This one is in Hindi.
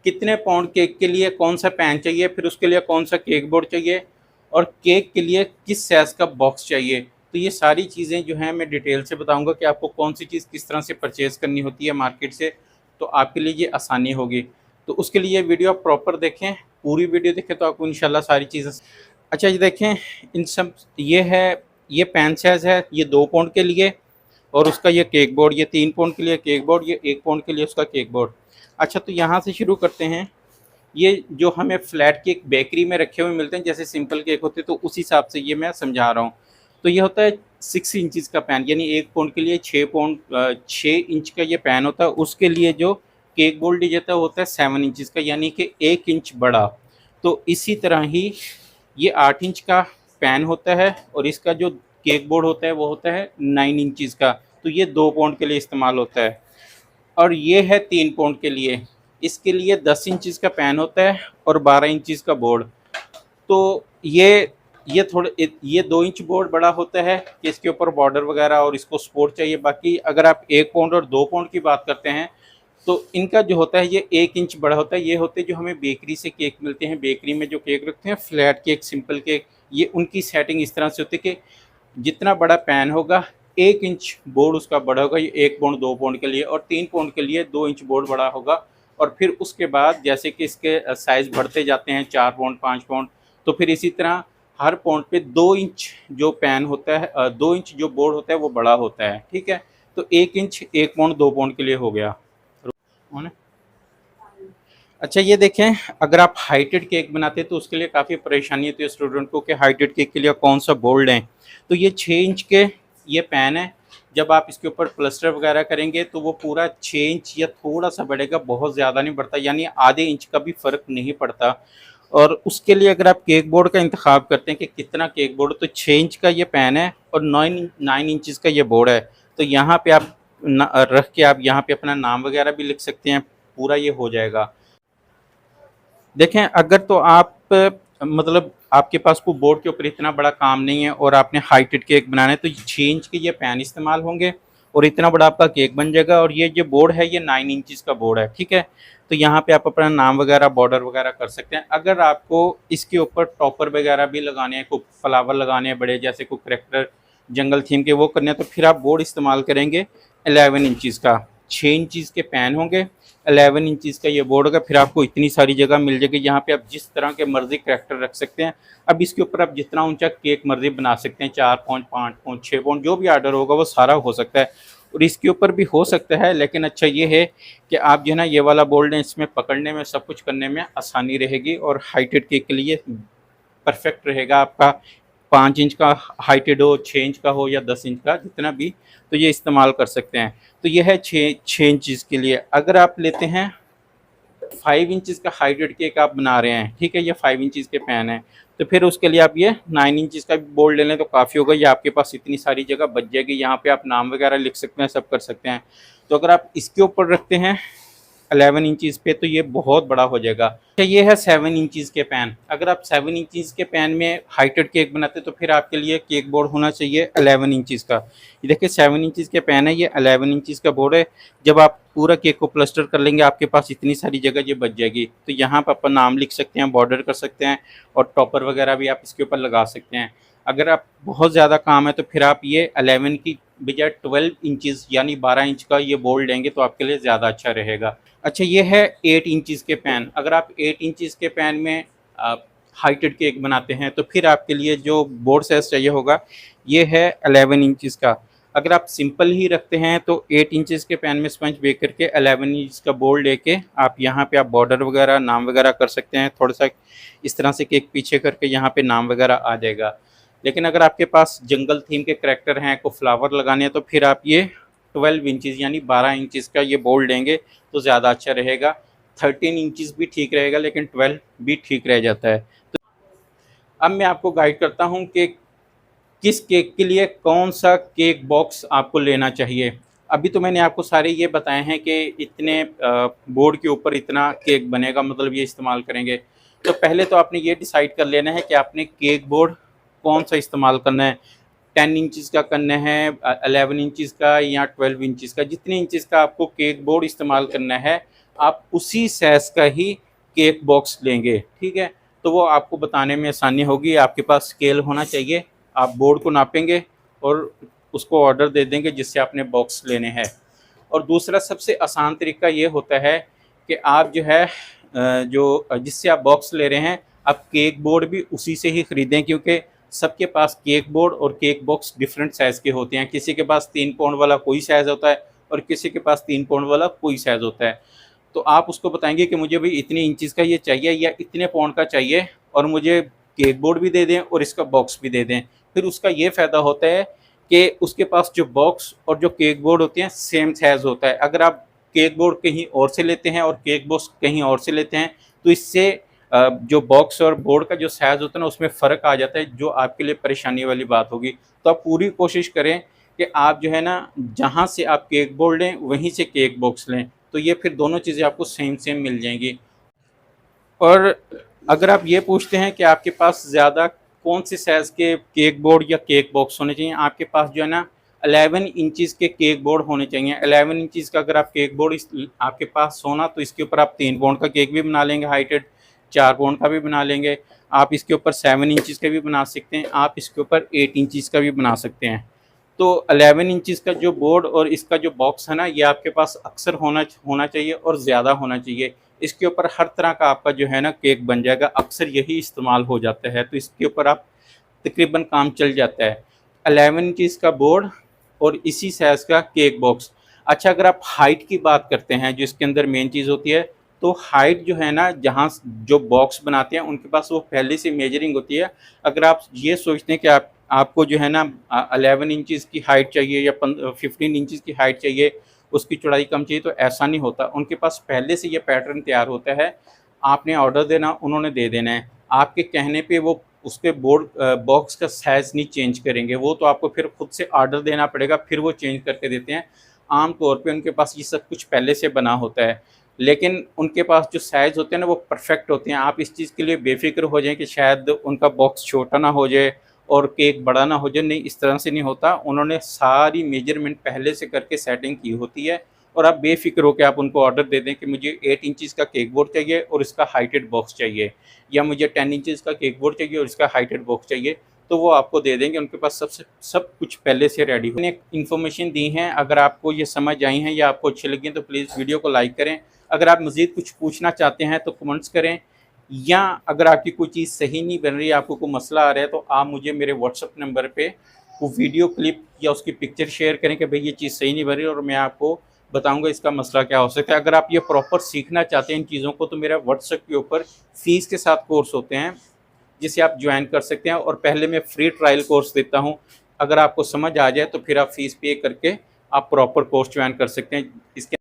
कितने पाउंड केक के लिए कौन सा पैन चाहिए, फिर उसके लिए कौन सा केक बोर्ड चाहिए, और केक के लिए किस साइज़ का बॉक्स चाहिए। तो ये सारी चीज़ें जो हैं मैं डिटेल से बताऊंगा कि आपको कौन सी चीज़ किस तरह से परचेज़ करनी होती है मार्केट से, तो आपके लिए ये आसानी होगी। तो उसके लिए वीडियो आप प्रॉपर देखें, पूरी वीडियो देखें, तो आपको इंशाल्लाह सारी चीज़ें। अच्छा ये देखें, इन सब ये है, ये पैन साइज़ है, ये 2 पाउंड के लिए, और उसका ये केक बोर्ड, ये 3 पाउंड के लिए केक बोर्ड, ये 1 पाउंड के लिए उसका केक बोर्ड। अच्छा तो यहाँ से शुरू करते हैं। ये जो हमें फ्लैट केक बेकरी में रखे हुए मिलते हैं, जैसे सिंपल केक होते हैं, तो उस हिसाब से ये मैं समझा रहा हूँ। तो ये होता है 6 इंचज़ का पैन, यानी 1 पाउंड के लिए 6 इंच का ये पैन होता है। उसके लिए जो केक बोर्ड ली जाता है होता है 7 इंचज़ का, यानी कि 1 इंच बड़ा। तो इसी तरह ही ये 8 इंच का पैन होता है, और इसका जो केक बोर्ड होता है वो होता है 9 इंचज़ का। तो ये 2 पाउंड के लिए इस्तेमाल होता है। और ये है 3 पाउंड के लिए, इसके लिए 10 इंचज़ का पैन होता है और 12 इंचज़ का बोर्ड। तो ये थोड़े ये 2 इंच बोर्ड बड़ा होता है कि इसके ऊपर बॉर्डर वगैरह और इसको सपोर्ट चाहिए। बाकी अगर आप 1 पाउंड और 2 पाउंड की बात करते हैं, तो इनका जो होता है ये 1 इंच बड़ा होता है। ये होते हैं जो हमें बेकरी से केक मिलते हैं, बेकरी में जो केक रखते हैं, फ्लैट केक, सिंपल केक, ये उनकी सेटिंग इस तरह से होती है कि जितना बड़ा पैन होगा 1 इंच बोर्ड उसका बड़ा होगा। ये 1 पाउंड 2 पाउंड के लिए, और 3 पाउंड के लिए 2 इंच बोर्ड बड़ा होगा। और फिर उसके बाद जैसे कि इसके साइज़ बढ़ते जाते हैं, 4 पाउंड 5 पाउंड, तो फिर इसी तरह हर पाउंड पे 2 इंच जो पैन होता है, 2 इंच जो बोर्ड होता है वो बड़ा होता है। ठीक है, तो 1 इंच 1 पाउंड 2 पाउंड के लिए हो गया। अच्छा ये देखें, अगर आप हाइटेड केक बनाते हैं तो उसके लिए काफ़ी परेशानी होती है स्टूडेंट को कि हाइटेड केक के लिए कौन सा बोल्ड है। तो ये 6 इंच के ये पैन है। जब आप इसके ऊपर प्लास्टर वगैरह करेंगे तो वो पूरा 6 इंच या थोड़ा सा बढ़ेगा, बहुत ज़्यादा नहीं बढ़ता, यानी आधे इंच का भी फ़र्क नहीं पड़ता। और उसके लिए अगर आप केक बोर्ड का इंतखाब करते हैं कि कितना केक बोर्ड, तो 6 इंच का ये पैन है और 9 इंचज़ का ये बोर्ड है। तो यहाँ पे आप रख के आप यहाँ पे अपना नाम वगैरह भी लिख सकते हैं, पूरा ये हो जाएगा। देखें, अगर तो आप मतलब आपके पास कोई बोर्ड के ऊपर इतना बड़ा काम नहीं है और आपने हाइटेड केक बनाना है, तो 6 इंच के ये पैन इस्तेमाल होंगे और इतना बड़ा आपका केक बन जाएगा। और ये जो बोर्ड है ये 9 इंचज़ का बोर्ड है। ठीक है, तो यहाँ पे आप अपना नाम वगैरह बॉर्डर वगैरह कर सकते हैं। अगर आपको इसके ऊपर टॉपर वगैरह भी लगाने हैं, कोई फ्लावर लगाने हैं बड़े, जैसे कोई करेक्टर जंगल थीम के वो करने हैं, तो फिर आप बोर्ड इस्तेमाल करेंगे 11 इंचज़ का। 6 इंचज़ के पैन होंगे, 11 इंचज़ का ये बोर्ड होगा। फिर आपको इतनी सारी जगह मिल जाएगी, यहाँ पे आप जिस तरह के मर्जी करैक्टर रख सकते हैं। अब इसके ऊपर आप जितना ऊंचा केक मर्जी बना सकते हैं, 4 पाउंड 5 पाउंड 6 पाउंड, जो भी ऑर्डर होगा वो सारा हो सकता है। और इसके ऊपर भी हो सकता है, लेकिन अच्छा ये है कि आप जो है ना ये वाला बोल्ड है, इसमें पकड़ने में सब कुछ करने में आसानी रहेगी, और हाइटेड केक के लिए परफेक्ट रहेगा आपका। 5 इंच का हाइटेड हो, 6 इंच का हो या 10 इंच का, जितना भी, तो ये इस्तेमाल कर सकते हैं। तो ये है 6 इंचज़ के लिए। अगर आप लेते हैं 5 इंचज़ का हाइटेड केक आप बना रहे हैं, ठीक है, ये 5 इंचज़ के पैन है, तो फिर उसके लिए आप ये 9 इंचज़ का बोर्ड ले लें तो काफ़ी होगा। ये आपके पास इतनी सारी जगह बच जाएगी, यहाँ पे आप नाम वगैरह लिख सकते हैं, सब कर सकते हैं। तो अगर आप इसके ऊपर रखते हैं 11 इंचज़ पे, तो ये बहुत बड़ा हो जाएगा। अच्छा ये है 7 इंचज़ के पैन। अगर आप 7 इंचज़ के पैन में हाइटेड केक बनाते तो फिर आपके लिए केक बोर्ड होना चाहिए 11 इंचज़ का। ये देखिए 7 इंचज़ के पैन है, ये 11 इंचज़ का बोर्ड है। जब आप पूरा केक को प्लास्टर कर लेंगे, आपके पास इतनी सारी जगह ये बच जाएगी। तो यहाँ पर अपन नाम लिख सकते हैं, बॉर्डर कर सकते हैं, और टॉपर वगैरह भी आप इसके ऊपर लगा सकते हैं। अगर आप बहुत ज़्यादा काम है तो फिर आप ये 11 की बजाय 12 इंचज़ यानी 12 इंच का ये बोर्ड लेंगे तो आपके लिए ज़्यादा अच्छा रहेगा। अच्छा ये है 8 इंचज़ के पैन। अगर आप 8 इंचज़ के पैन में हाइटेड केक बनाते हैं तो फिर आपके लिए जो बोर्ड साइज़ चाहिए होगा ये है 11 इंचज़ का। अगर आप सिंपल ही रखते हैं तो 8 इंचज़ के पैन में स्पंज बेक करके 11 इंच का बोर्ड लेके आप यहाँ पे आप बॉर्डर वगैरह नाम वगैरह कर सकते हैं। थोड़ा सा इस तरह से केक पीछे करके यहाँ पे नाम वगैरह आ जाएगा। लेकिन अगर आपके पास जंगल थीम के करैक्टर हैं, को फ्लावर लगाने हैं, तो फिर आप ये 12 इंचज़ यानी 12 इंचज़ का ये बोर्ड लेंगे तो ज़्यादा अच्छा रहेगा। 13 इंचज़ भी ठीक रहेगा, लेकिन 12 भी ठीक रह जाता है। तो अब मैं आपको गाइड करता हूँ कि किस केक के लिए कौन सा केक बॉक्स आपको लेना चाहिए। अभी तो मैंने आपको सारे ये बताए हैं कि इतने बोर्ड के ऊपर इतना केक बनेगा, मतलब ये इस्तेमाल करेंगे। तो पहले तो आपने ये डिसाइड कर लेना है कि आपने केक बोर्ड कौन सा इस्तेमाल करना है। 10 इंचज़ का करना है, 11 इंचज़ का, या 12 इंचज़ का। जितने इंचज़ का आपको केक बोर्ड इस्तेमाल करना है आप उसी साइज़ का ही केक बॉक्स लेंगे, ठीक है? तो वो आपको बताने में आसानी होगी। आपके पास स्केल होना चाहिए, आप बोर्ड को नापेंगे और उसको ऑर्डर दे देंगे जिससे आपने बॉक्स लेने हैं। और दूसरा सबसे आसान तरीका ये होता है कि आप जो है जिससे आप बॉक्स ले रहे हैं, आप केक बोर्ड भी उसी से ही खरीदें, क्योंकि सबके पास केक बोर्ड और केक बॉक्स डिफरेंट साइज़ के होते हैं। किसी के पास 3 पाउंड वाला कोई साइज़ होता है और किसी के पास 3 पाउंड वाला कोई साइज़ होता है। तो आप उसको बताएंगे कि मुझे भाई इतनी इंचज़ का ये चाहिए या इतने पाउंड का चाहिए, और मुझे केक बोर्ड भी दे दें और इसका बॉक्स भी दे दें। फिर उसका ये फ़ायदा होता है कि उसके पास जो बॉक्स और जो केक बोर्ड होते हैं सेम साइज़ होता है। अगर आप केक बोर्ड कहीं और से लेते हैं और केक बॉक्स कहीं और से लेते हैं, तो इससे जो बॉक्स और बोर्ड का जो साइज़ होता है ना, उसमें फ़र्क आ जाता है, जो आपके लिए परेशानी वाली बात होगी। तो आप पूरी कोशिश करें कि आप जो है ना, जहाँ से आप केक बोर्ड लें वहीं से केक बॉक्स लें, तो ये फिर दोनों चीज़ें आपको सेम सेम मिल जाएंगी। और अगर आप ये पूछते हैं कि आपके पास ज़्यादा कौन से साइज़ के केक बोर्ड या केक बॉक्स होने चाहिए, आपके पास जो है ना 11 इंचज़ के केक बोर्ड होने चाहिए। 11 इंचज़ का अगर आप केक बोर्ड आपके पास होना, तो इसके ऊपर आप 3 पाउंड का केक भी बना लेंगे हाइटेड, 4 पाउंड का भी बना लेंगे। आप इसके ऊपर 7 इंचज़ का भी बना सकते हैं, आप इसके ऊपर 8 इंचज़ का भी बना सकते हैं। तो 11 इंचज़ का जो बोर्ड और इसका जो बॉक्स है ना, ये आपके पास अक्सर होना होना चाहिए और ज़्यादा होना चाहिए। इसके ऊपर हर तरह का आपका जो है ना केक बन जाएगा, अक्सर यही इस्तेमाल हो जाता है, तो इसके ऊपर आप तकरीबन काम चल जाता है। 11 इंचज़ का बोर्ड और इसी साइज़ का केक बॉक्स। अच्छा, अगर आप हाइट की बात करते हैं, जो इसके अंदर मेन चीज़ होती है, तो हाइट जो है ना, जहाँ जो बॉक्स बनाते हैं उनके पास वो पहले से मेजरिंग होती है। अगर आप ये सोचते हैं कि आपको जो है ना 11 इंचज़ की हाइट चाहिए या 15 इंचज़ की हाइट चाहिए, उसकी चौड़ाई कम चाहिए, तो ऐसा नहीं होता। उनके पास पहले से ये पैटर्न तैयार होता है, आपने ऑर्डर देना, उन्होंने दे देना है। आपके कहने पे वो उसके बोर्ड बॉक्स का साइज़ नहीं चेंज करेंगे, वो तो आपको फिर खुद से ऑर्डर देना पड़ेगा, फिर वो चेंज करके देते हैं। आम तौर पे उनके पास ये सब कुछ पहले से बना होता है, लेकिन उनके पास जो साइज़ होते हैं ना, वो परफेक्ट होते हैं। आप इस चीज़ के लिए बेफ़िक्र हो जाएँ कि शायद उनका बॉक्स छोटा ना हो जाए और केक बड़ा ना हो जाए, नहीं, इस तरह से नहीं होता। उन्होंने सारी मेजरमेंट पहले से करके सेटिंग की होती है, और आप बेफ़िक्र हो के आप उनको ऑर्डर दे दें कि मुझे 8 इंचज़ का केक बोर्ड चाहिए और इसका हाइटेड बॉक्स चाहिए, या मुझे 10 इंचज़ का केक बोर्ड चाहिए और इसका हाइटेड बॉक्स चाहिए, तो वो आपको दे देंगे। उनके पास सब कुछ पहले से रेडी हो। मैंने इन्फॉर्मेशन दी हैं, अगर आपको ये समझ आई हैं या आपको अच्छी लगी हैं, तो प्लीज़ वीडियो को लाइक करें। अगर आप मज़ीद कुछ पूछना चाहते हैं तो कमेंट्स करें, या अगर आपकी कोई चीज़ सही नहीं बन रही है, आपको कोई मसला आ रहा है, तो आप मुझे मेरे व्हाट्सएप नंबर पे वो वीडियो क्लिप या उसकी पिक्चर शेयर करें कि भाई ये चीज़ सही नहीं बन रही, और मैं आपको बताऊंगा इसका मसला क्या हो सकता है। अगर आप ये प्रॉपर सीखना चाहते हैं इन चीज़ों को, तो मेरा व्हाट्सएप के ऊपर फ़ीस के साथ कोर्स होते हैं, जिसे आप ज्वाइन कर सकते हैं, और पहले मैं फ्री ट्रायल कोर्स देता हूँ। अगर आपको समझ आ जाए तो फिर आप फ़ीस पे करके आप प्रॉपर कोर्स ज्वाइन कर सकते हैं। इसके